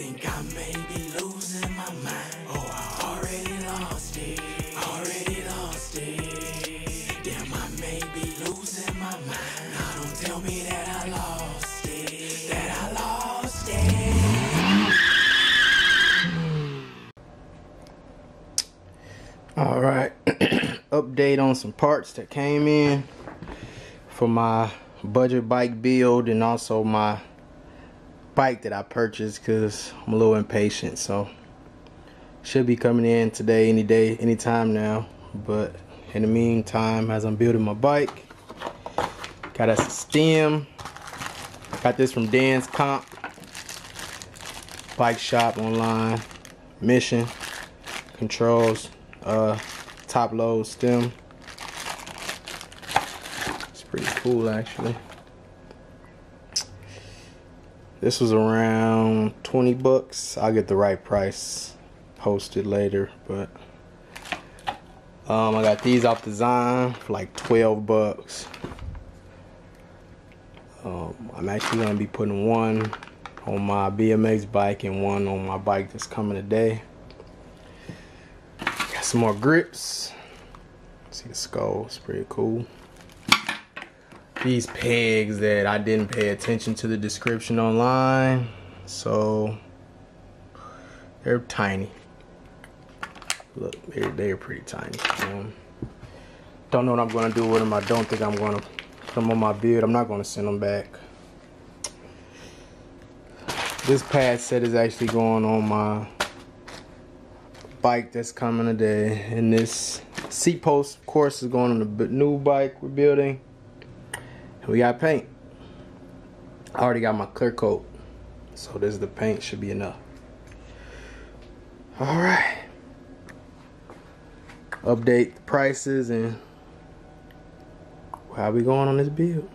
think I may be losing my mind. Oh, I already lost it. Already lost it. Damn, I may be losing my mind. Now don't tell me that I lost it. That I lost it. All right. Update on some parts that came in for my budget bike build and also my bike that I purchased because I'm a little impatient, so should be coming in today, any day, anytime now. But in the meantime, as I'm building my bike, got us a stem. Got this from Dan's Comp Bike Shop online. Mission controls, top load stem. It's pretty cool actually. This was around 20 bucks. I'll get the right price posted later, but I got these off Design for like 12 bucks. I'm actually gonna be putting one on my BMX bike and one on my bike that's coming today. Got some more grips. See the skull, it's pretty cool. These pegs that I didn't pay attention to the description online, so they're tiny. Look, they're pretty tiny. Don't know what I'm gonna do with them. I don't think I'm gonna put them on my build. I'm not gonna send them back. This pad set is actually going on my bike that's coming today, and this seat post, of course, is going on the new bike we're building. We got paint. I already got my clear coat, so this is the paint, should be enough. All right. Update the prices and how we going on this build.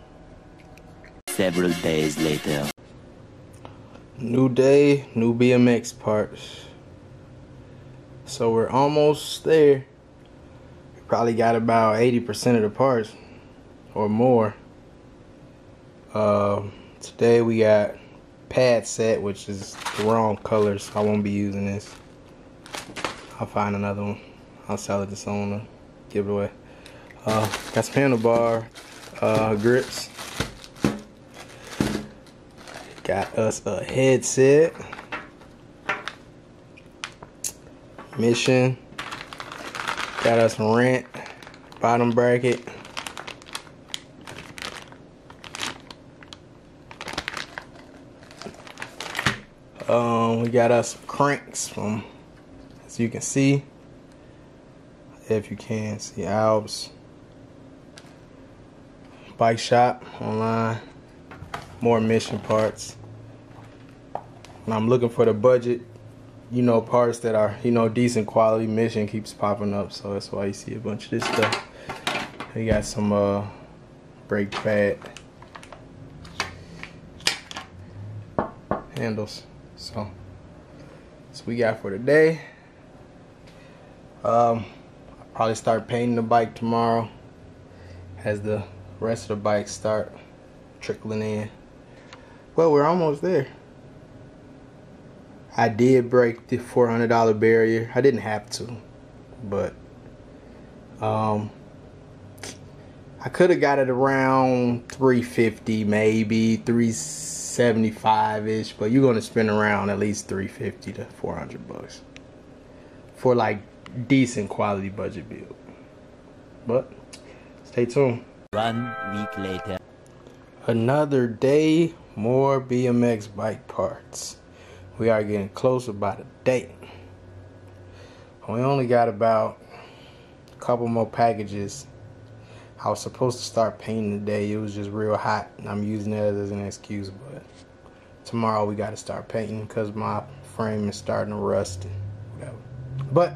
Several days later. New day, new BMX parts. So we're almost there. We probably got about 80% of the parts or more. Today we got pad set, which is the wrong color, so I won't be using this. I'll find another one. I'll sell it to someone to give it away. Got some handlebar grips. Got us a headset. Mission. Got us a rent bottom bracket. We got us some cranks from, as you can see, if you can see, Alps Bike Shop online. More Mission parts. When I'm looking for the budget, parts that are, decent quality, Mission keeps popping up, so that's why you see a bunch of this stuff. We got some brake pad handles. So that's what we got for today. I'll probably start painting the bike tomorrow as the rest of the bikes start trickling in. Well, we're almost there. I did break the $400 barrier. I didn't have to, but I could have got it around $350, maybe $375-ish, but you're gonna spend around at least $350 to $400 for like decent quality budget build. But stay tuned. 1 week later. Another day, more BMX bike parts. We are getting closer by the date. We only got about a couple more packages. I was supposed to start painting today. It was just real hot, and I'm using that as an excuse, but tomorrow we got to start painting because my frame is starting to rust and whatever. But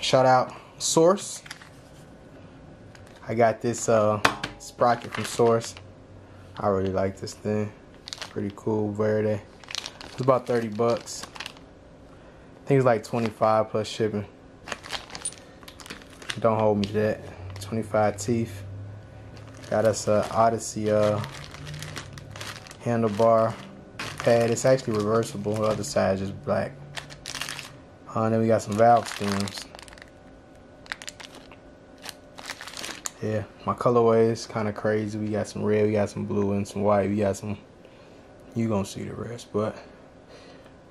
shout out Source. I got this sprocket from Source. I really like this thing. Pretty cool, Verde. It's about 30 bucks. I think it's like 25 plus shipping. Don't hold me to that. 25 teeth. Got us a Odyssey handlebar pad. It's actually reversible. The other side is just black. And then we got some valve stems. Yeah, my colorway is kind of crazy. We got some red, we got some blue, and some white. We got some, you gonna see the rest. But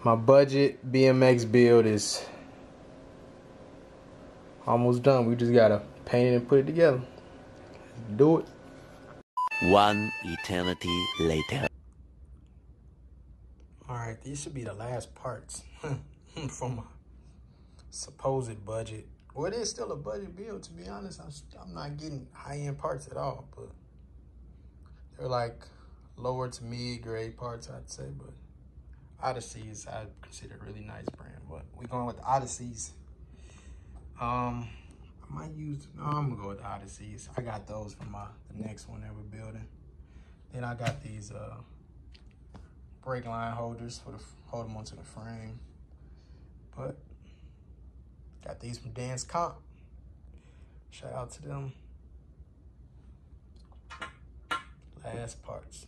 my budget BMX build is almost done. We just gotta paint it and put it together. Let's do it. One eternity later. Alright, these should be the last parts from my supposed budget. Well, it is still a budget build, to be honest. I'm not getting high-end parts at all, but they're like lower to mid-grade parts, I'd say. But Odysseys, I consider a really nice brand, but we're going with the Odysseys. I might use, no, I'm gonna go with the Odysseys. I got those from the next one that we're building. Then I got these brake line holders for hold them onto the frame. But got these from Dance Comp. Shout out to them. Last parts.